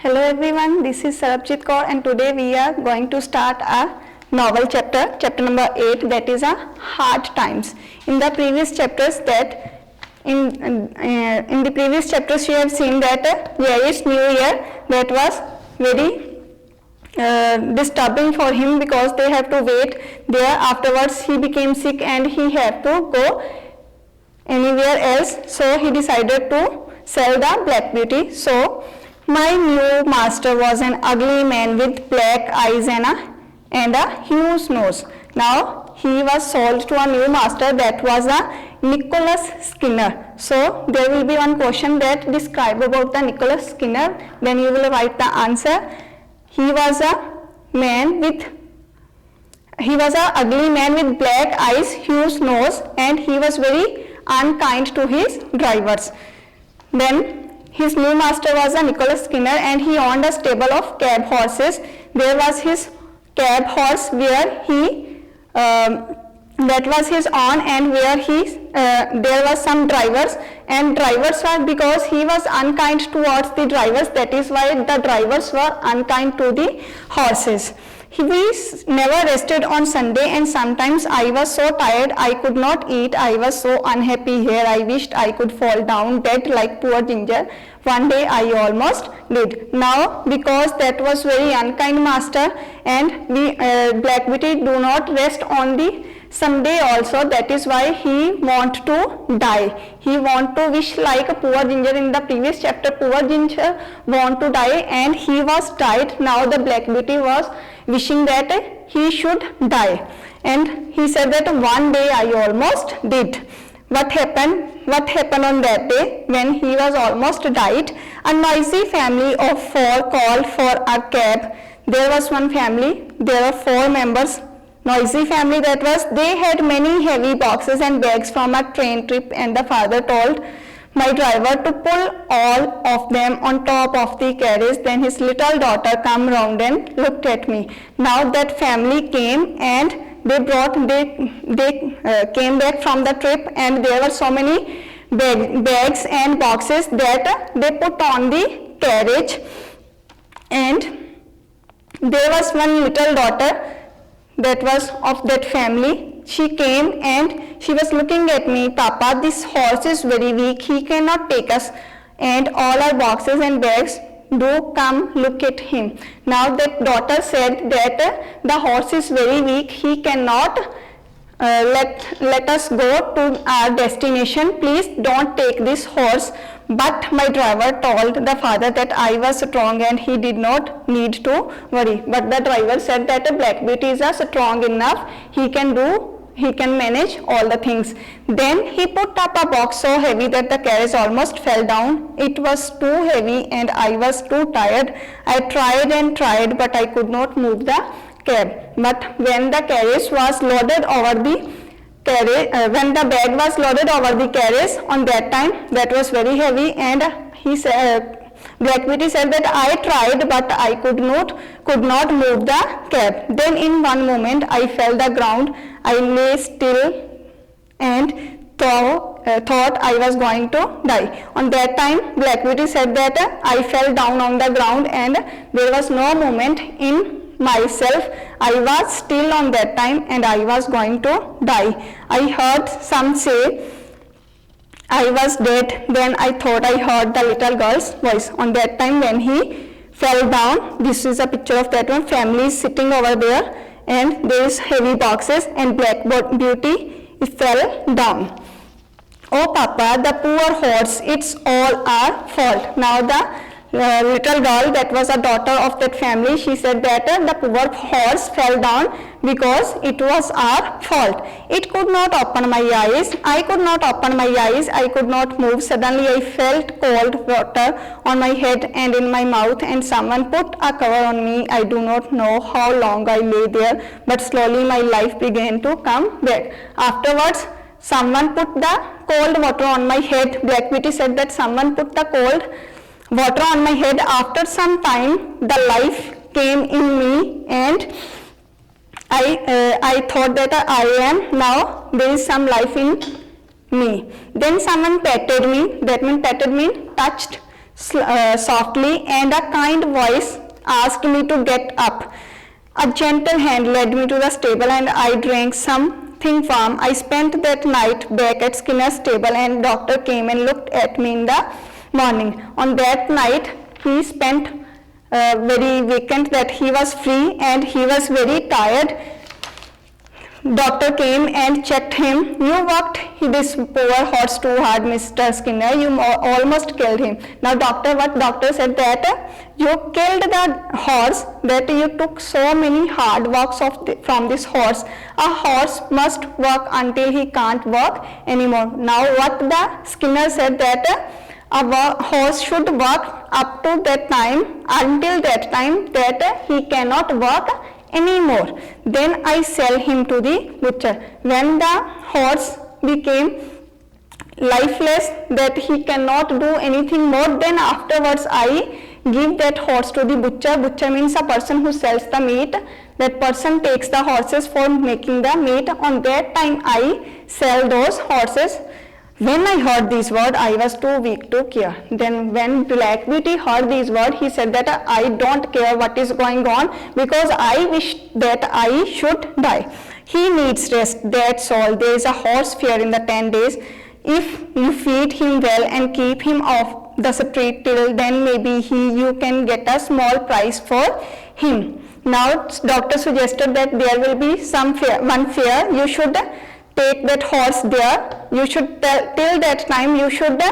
Hello everyone, this is Sarabjit Kaur and today we are going to start a novel chapter, chapter number 8, that is a hard times. In the previous chapters in the previous chapters we have seen that there is New Year that was very disturbing for him because they have to wait there. Afterwards he became sick and he had to go anywhere else, so he decided to sell the Black Beauty. So my new master was an ugly man with black eyes and a huge nose. Now he was sold to a new master, that was a Nicholas Skinner. So there will be one question that describe about the Nicholas Skinner, then you will write the answer. He was a ugly man with black eyes, huge nose, and he was very unkind to his drivers. Then his new master was a Nicholas Skinner and he owned a stable of cab horses. There was his cab horse where he that was his own, and where there was some drivers, and drivers were, because he was unkind towards the drivers, that is why the drivers were unkind to the horses. He never rested on Sunday, and sometimes I was so tired I could not eat. I was so unhappy here. I wished I could fall down dead like poor Ginger. One day I almost did. Now because that was very unkind master, and we Black Beauty do not rest on the Sunday also, that is why he want to die. He want to wish like a poor Ginger. In the previous chapter poor Ginger want to die and he was died. Now the Black Beauty was wishing that he should die, and he said that one day I almost did. What happened on that day when he was almost died? A noisy family of 4 called for a cab. There was one family, there are 4 members, noisy family that was. They had many heavy boxes and bags from a train trip, and the father told my driver to pull all of them on top of the carriage. Then his little daughter come round and looked at me. Now that family came and they came back from the trip, and there were so many bags and boxes that they put on the carriage, and there was one little daughter that was of that family. She came and she was looking at me. Papa, this horse is very weak, he cannot take us, and all our boxes and bags, do come look at him. Now that daughter said that the horse is very weak, he cannot let us go to our destination, please don't take this horse. But my driver told the father that I was strong and he did not need to worry. But the driver said that Black Beauty is strong enough, he can manage all the things. Then he put up a box so heavy that the carriage almost fell down. It was too heavy and I was too tired. I tried and tried, but I could not move the cab. But when the carriage was loaded over the when the bag was loaded over the carriage, on that time that was very heavy, and he said, Black Beauty said that I tried but I could not move the cab. Then in one moment I fell the ground. I lay still and thought I was going to die. On that time Black Beauty said that I fell down on the ground and there was no movement in myself. I was still on that time and I was going to die. I heard some say I was dead. Then I thought I heard the little girl's voice. On that time when he fell down, this is a picture of that one, family is sitting over there and there is heavy boxes and Black Beauty fell down. Oh Papa, the poor horse, it's all our fault. Now the little girl that was a daughter of that family, she said that the poor horse fell down because it was our fault. It could not open my eyes. I could not open my eyes. I could not move. Suddenly I felt cold water on my head and in my mouth, and someone put a cover on me. I do not know how long I lay there, but slowly my life began to come back. Afterwards someone put the cold water on my head. Black Beauty said that someone put the cold water on my head. After some time the life came in me and I thought that I am now, there is some life in me. Then someone patted me, that means patted me, touched softly, and a kind voice asked me to get up. A gentle hand led me to the stable, and I drank something warm. I spent that night back at Skinner's stable, and doctor came and looked at me in the morning. On that night, he spent very vacant, that he was free and he was very tired. Doctor came and checked him. You worked this poor horse too hard, Mr. Skinner. You almost killed him. Now what doctor said, that you killed the horse, that you took so many hard walks from this horse. A horse must work until he can't work anymore. Now what the Skinner said, that a horse should work up to that time, until that time that he cannot work anymore. Then I sell him to the butcher. When the horse became lifeless, that he cannot do anything more, then afterwards I give that horse to the butcher. Butcher means a person who sells the meat. That person takes the horses for making the meat. On that time I sell those horses. When I heard these words, I was too weak to care. Then when Black Beauty heard these words, he said that I don't care what is going on, because I wish that I should die. He needs rest, that's all. There is a horse fair in the 10 days. If you feed him well and keep him off the street till then, maybe you can get a small price for him. Now doctor suggested that there will be one fair. You should take that horse there. You should till that time you should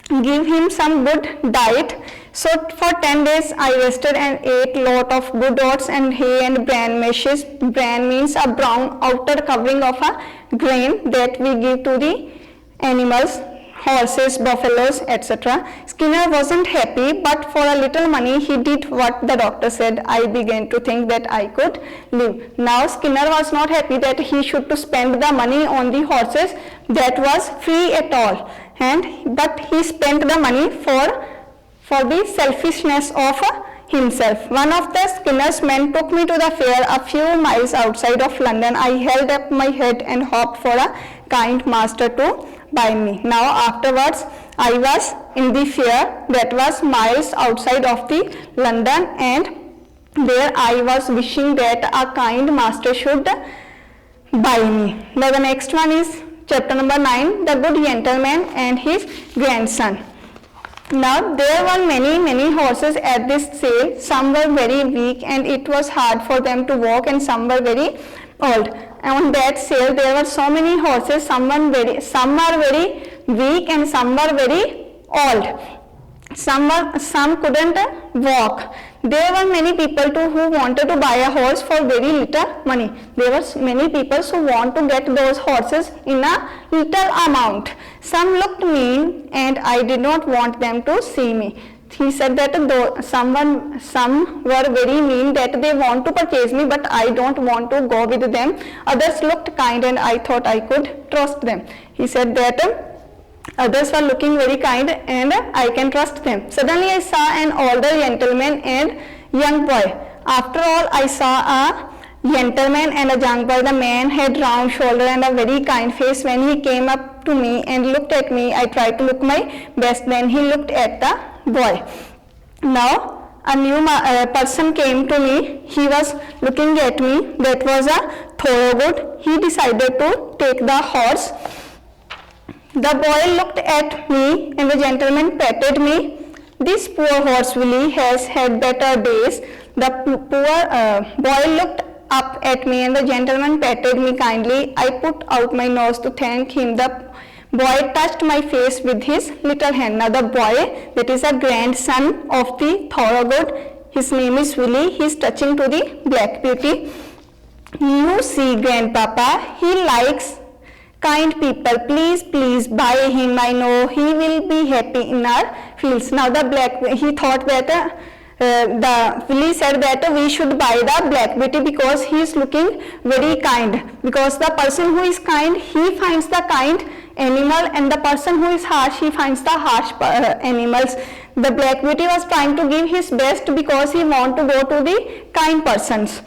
give him some good diet. So for 10 days I rested and ate lot of good oats and hay and bran meshes. Bran means a brown outer covering of a grain that we give to the animals, horses, buffaloes, etc. Skinner wasn't happy, but for a little money he did what the doctor said. I began to think that I could live. Now Skinner was not happy that he should to spend the money on the horses that was free at all, but he spent the money for the selfishness of himself. One of the Skinner's men took me to the fair a few miles outside of London. I held up my head and hoped for a kind master to buy me. Now afterwards I was in the fair that was miles outside of the London, and there I was wishing that a kind master should buy me. Now the next one is chapter number 9, the good gentleman and his grandson. Now there were many horses at this sale. Some were very weak and it was hard for them to walk, and some were very old. And on that sale there were so many horses. Some are very weak and some were very old. Some couldn't walk. There were many people too who wanted to buy a horse for very little money. There were many people who want to get those horses in a little amount. Some looked mean and I did not want them to see me. He said that some were very mean, that they want to purchase me, but I don't want to go with them. Others looked kind and I thought I could trust them. He said that others were looking very kind and I can trust them. Suddenly I saw an older gentleman and young boy. After all, I saw a gentleman and a young boy. The man had round shoulder and a very kind face. When he came up to me and looked at me, I tried to look my best. Then he looked at the boy. Now a new person came to me. He was looking at me. That was a thoroughbred. He decided to take the horse. The boy looked at me and the gentleman patted me. This poor horse Willie has had better days. The poor boy looked up at me and the gentleman patted me kindly. I put out my nose to thank him. The boy touched my face with his little hand. Now the boy, that is a grandson of the thoroughbred, his name is Willie. He is touching to the Black Beauty. You see, grandpapa, he likes kind people. Please buy him. I know he will be happy in our fields. Now he thought that Willie said that we should buy the Black Beauty because he is looking very kind. Because the person who is kind, he finds the kind animal, and the person who is harsh, he finds the harsh animals. The Black Beauty was trying to give his best because he want to go to the kind persons.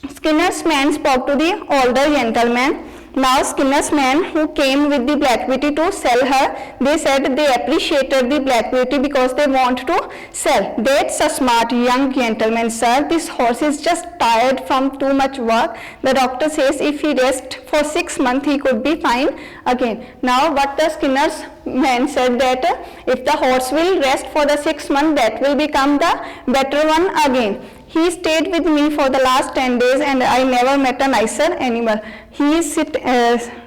Skinner's man spoke to the older gentleman. Now Skinner's men who came with the Black Beauty to sell her, they said they appreciated the Black Beauty because they want to sell. That's a smart young gentleman, sir. This horse is just tired from too much work. The doctor says if he rests for 6 months he could be fine again. Now what the Skinner's men said that if the horse will rest for the 6 months, that will become the better one again. He stayed with me for the last 10 days and I never met a nicer animal. He is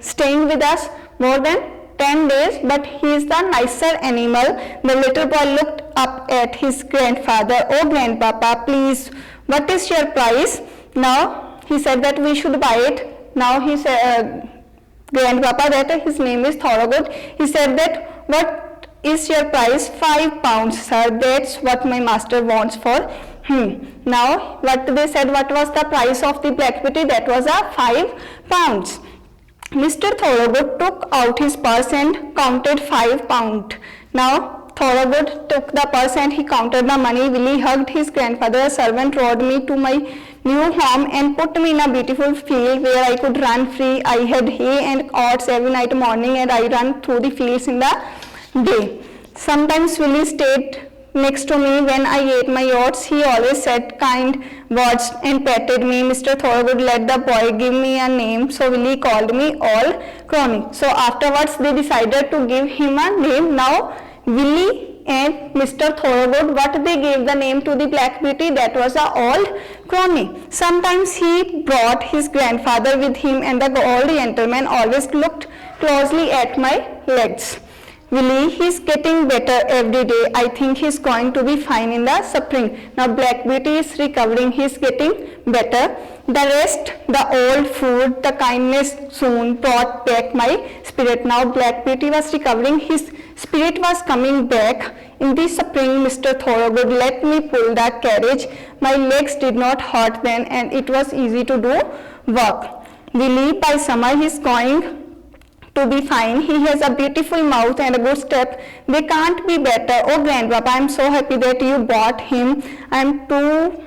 staying with us more than 10 days, but he is the nicer animal. The little boy looked up at his grandfather. Oh grandpapa, please, what is your price? Now he said that we should buy it. Now he said, grandpapa, that his name is Thorogood. He said that, what is your price? 5 pounds, sir. That's what my master wants for him. Now what they said, what was the price of the Black Beauty? That was a 5 pounds. Mr. Thorogood took out his purse and counted 5 pounds. Now Thorogood took the purse and he counted the money. Willie hugged his grandfather. A servant rode me to my new home and put me in a beautiful field where I could run free. I had hay and oats every night morning and I ran through the fields in the day. Sometimes Willie stayed next to me when I ate my oats. He always said kind words and petted me. Mr. Thorogood let the boy give me a name, so Willie called me Old Crony. So afterwards they decided to give him a name. Now Willie and Mr. Thorogood, what they gave the name to the Black Beauty? That was a Old Crony. Sometimes he brought his grandfather with him and the old gentleman always looked closely at my legs. Willie, he's getting better every day. I think he's going to be fine in the spring. Now Black Beauty is recovering. He's getting better. The rest, the old food, the kindness soon brought back my spirit. Now Black Beauty was recovering. His spirit was coming back. In the spring, Mr. Thorogood let me pull the carriage. My legs did not hurt then and it was easy to do work. Willie, by summer he's going to be fine. He has a beautiful mouth and a good step. They can't be better. Oh grandpapa, I'm so happy that you bought him. I'm too,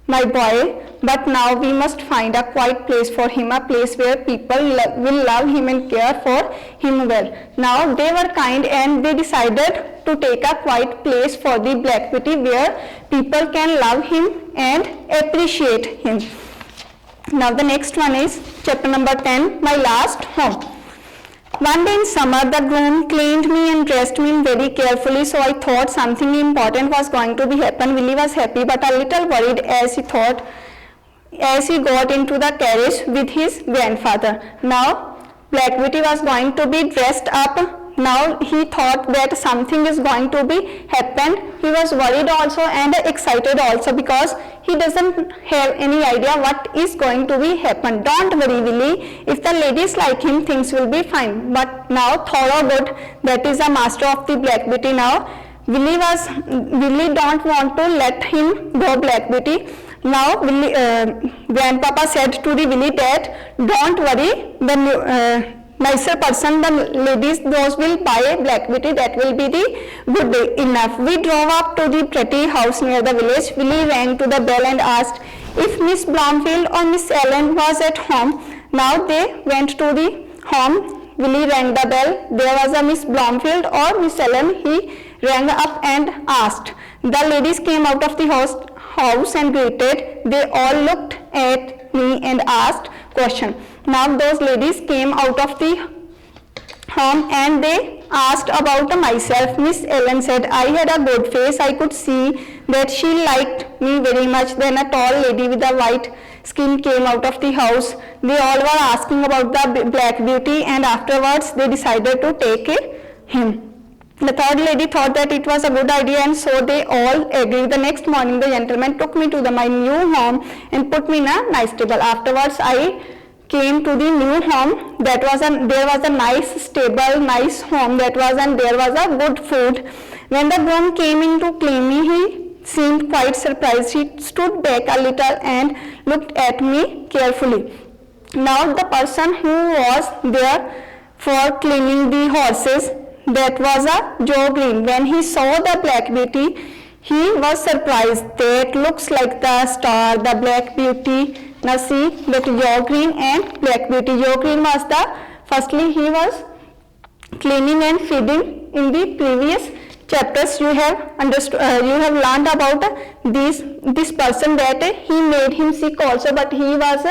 my boy, but now we must find a quiet place for him, a place where people will love him and care for him well. Now they were kind and they decided to take a quiet place for the Black Beauty where people can love him and appreciate him. Now the next one is chapter number 10, My Last Home. One day in summer, the groom cleaned me and dressed me very carefully, so I thought something important was going to be happen. Willie was happy but a little worried as he got into the carriage with his grandfather. Now Black Beauty was going to be dressed up. Now he thought that something is going to be happen. He was worried also and excited also because he doesn't have any idea what is going to be happen. Don't worry, Willie. If the ladies like him, things will be fine. But now Thorogood, that is a master of the Black Beauty now, Willie don't want to let him go Black Beauty. Now grandpapa said to the Willie that don't worry, the nicer person, the ladies, those will buy Black Beauty, that will be the good day enough. We drove up to the pretty house near the village. Willie rang to the bell and asked if Miss Blomfield or Miss Ellen was at home. Now they went to the home. Willie rang the bell. There was a Miss Blomfield or Miss Ellen. He rang up and asked. The ladies came out of the house and greeted. They all looked at me and asked question. Now those ladies came out of the home and they asked about myself. Miss Ellen said I had a good face. I could see that she liked me very much. Then a tall lady with a white skin came out of the house. They all were asking about the Black Beauty and afterwards they decided to take him. The third lady thought that it was a good idea and so they all agreed. The next morning the gentleman took me to my new home and put me in a nice stable. Afterwards I came to the new home. There was a nice stable, nice home and there was a good food. When the groom came in to clean me, he seemed quite surprised. He stood back a little and looked at me carefully. Now the person who was there for cleaning the horses, that was a Joe Green. When he saw the Black Beauty, he was surprised. That looks like the star, the Black Beauty. Now see that York Green and Black Beauty. York Green was firstly he was cleaning and feeding. In the previous chapters you have understood, you have learned about this person that he made him sick also, but he was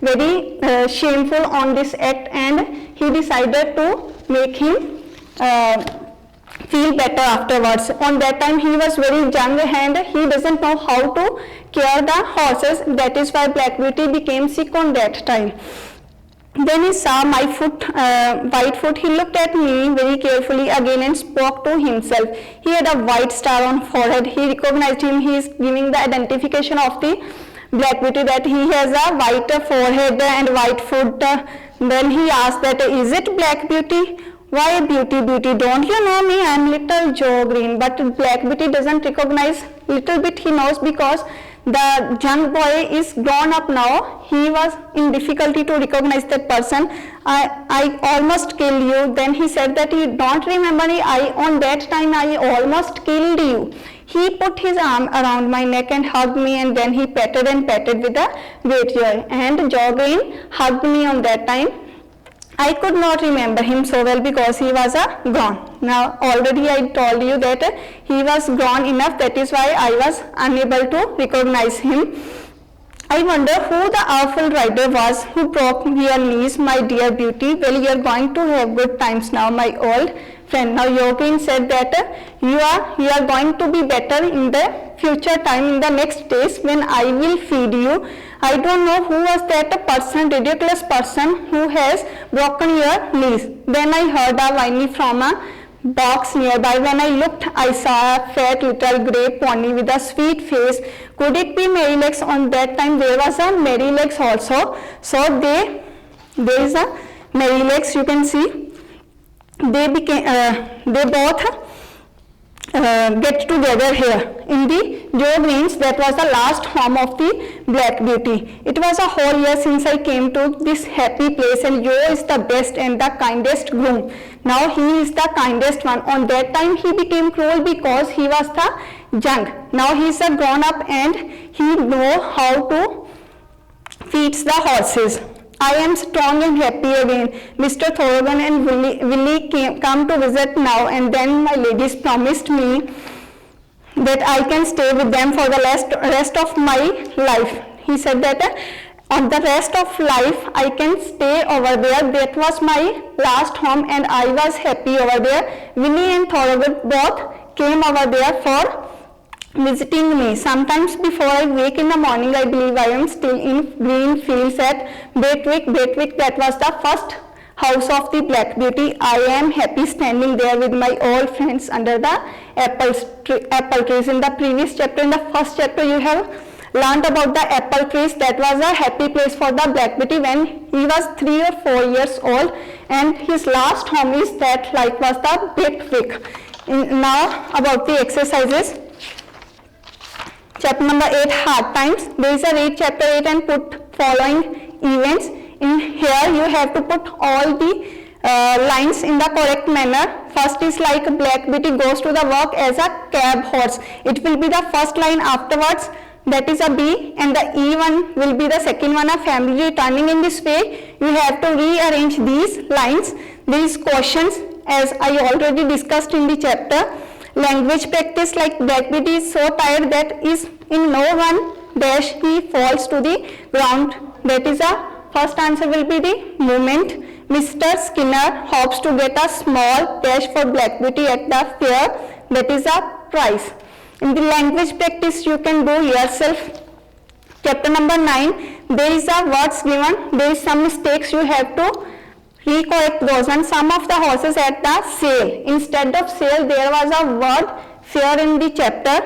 very shameful on this act, and he decided to make him feel better afterwards. On that time he was very young and he doesn't know how to care the horses. That is why Black Beauty became sick on that time. Then he saw my foot, white foot. He looked at me very carefully again and spoke to himself. He had a white star on forehead. He recognized him. He is giving the identification of the Black Beauty, that he has a white forehead and white foot. Then he asked that, is it Black Beauty? Why Beauty, Beauty, don't you know me? I am little Joe Green. But Black Beauty doesn't recognize. Little bit he knows, because the young boy is grown up now. He was in difficulty to recognize that person. I almost killed you. Then he said that you don't remember me. On that time I almost killed you. He put his arm around my neck and hugged me, and then he petted and petted with a great joy. And Joe Green hugged me on that time. I could not remember him so well because he was grown. Now already I told you that he was grown enough, that is why I was unable to recognize him. I wonder who the awful rider was who broke your knees, my dear Beauty. Well, you are going to have good times now, my old friend. Now York Green said that you are going to be better in the future time, in the next days when I will feed you. I don't know who was that person, ridiculous person who has broken your knees. Then I heard a whine from a box nearby. When I looked, I saw a fat little grey pony with a sweet face. Could it be Merrylegs? On that time there was a Merrylegs also. So there is a Merrylegs, you can see. They both get together here in the Joe Green's. That was the last home of the Black Beauty. It was a whole year since I came to this happy place, and Joe is the best and the kindest groom. Now he is the kindest one. On that time he became cruel because he was the young. Now he is a grown up and he know how to feed the horses. I am strong and happy again. Mr. Thorogood and Willie come to visit now and then. My ladies promised me that I can stay with them for the rest of my life. He said that on the rest of life I can stay over there. That was my last home and I was happy over there. Willie and Thorogood both came over there for visiting me. Sometimes before I wake in the morning, I believe I am still in green fields at Batwick. Batwick, that was the first house of the Black Beauty. I am happy standing there with my old friends under the apple trees. In the previous chapter, in the first chapter, you have learned about the apple trees. That was a happy place for the Black Beauty when he was 3 or 4 years old, and his last home is that like was the Batwick. Now about the exercises. Chapter number 8, hard times. There is a read chapter 8 and put following events. In here you have to put all the lines in the correct manner. First is like Black Beauty goes to the work as a cab horse. It will be the first line. Afterwards that is a B, and the E one will be the second one, a family returning. In this way you have to rearrange these lines. These questions, as I already discussed in the chapter. Language practice, like Black Beauty is so tired that is in no one dash he falls to the ground. That is a first answer will be the movement. Mr. Skinner hopes to get a small dash for Black Beauty at the fair. That is a prize. In the language practice you can do yourself. Chapter number 9, there is a words given. There is some mistakes, you have to recorrect those. And some of the horses at the sale, instead of sale there was a word fair in the chapter,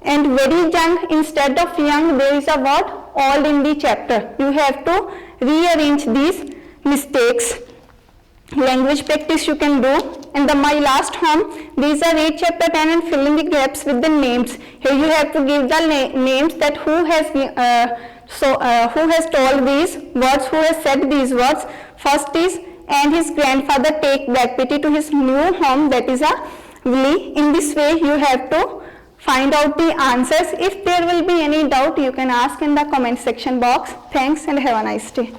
and very young, instead of young there is a word old in the chapter. You have to rearrange these mistakes. Language practice you can do. And my last home, these are read chapter 10 and fill in the gaps with the names. Here you have to give the names, that who has told these words, who has said these words. First is, and his grandfather take Black Beauty to his new home, that is a Willie. In this way you have to find out the answers. If there will be any doubt, you can ask in the comment section box. Thanks and have a nice day.